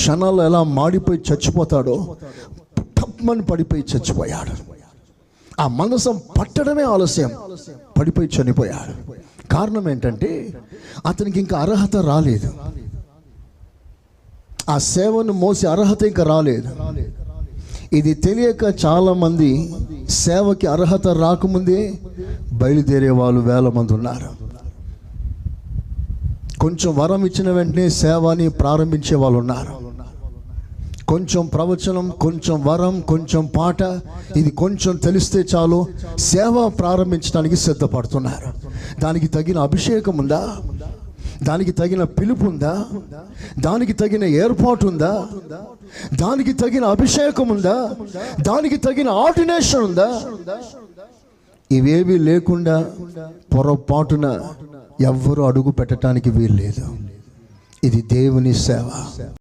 క్షణాల్లో ఎలా మాడిపోయి చచ్చిపోతాడో టప్మని పడిపోయి చచ్చిపోయాడు. ఆ మందసం పట్టడమే ఆలస్యం, పడిపోయి చనిపోయాడు. కారణం ఏంటంటే అతనికి ఇంకా అర్హత రాలేదు. ఆ సేవను మోసే అర్హత ఇంకా రాలేదు. ఇది తెలియక చాలామంది సేవకి అర్హత రాకముందే బయలుదేరే వాళ్ళు వేల మంది ఉన్నారు. కొంచెం వరం ఇచ్చిన వెంటనే సేవని ప్రారంభించే వాళ్ళు ఉన్నారు. కొంచెం ప్రవచనం, కొంచెం వరం, కొంచెం పాట, ఇది కొంచెం తెలిస్తే చాలు సేవ ప్రారంభించడానికి సిద్ధపడుతున్నారు. దానికి తగిన అభిషేకం ఉందా? దానికి తగిన పిలుపు ఉందా? దానికి తగిన ఏర్పాటు ఉందా? దానికి తగిన అభిషేకం ఉందా? దానికి తగిన ఆర్డినేషన్ ఉందా? ఇవేవి లేకుండా పొరపాటున ఎవ్వరూ అడుగు పెట్టడానికి వీల్లేదు. ఇది దేవుని సేవ.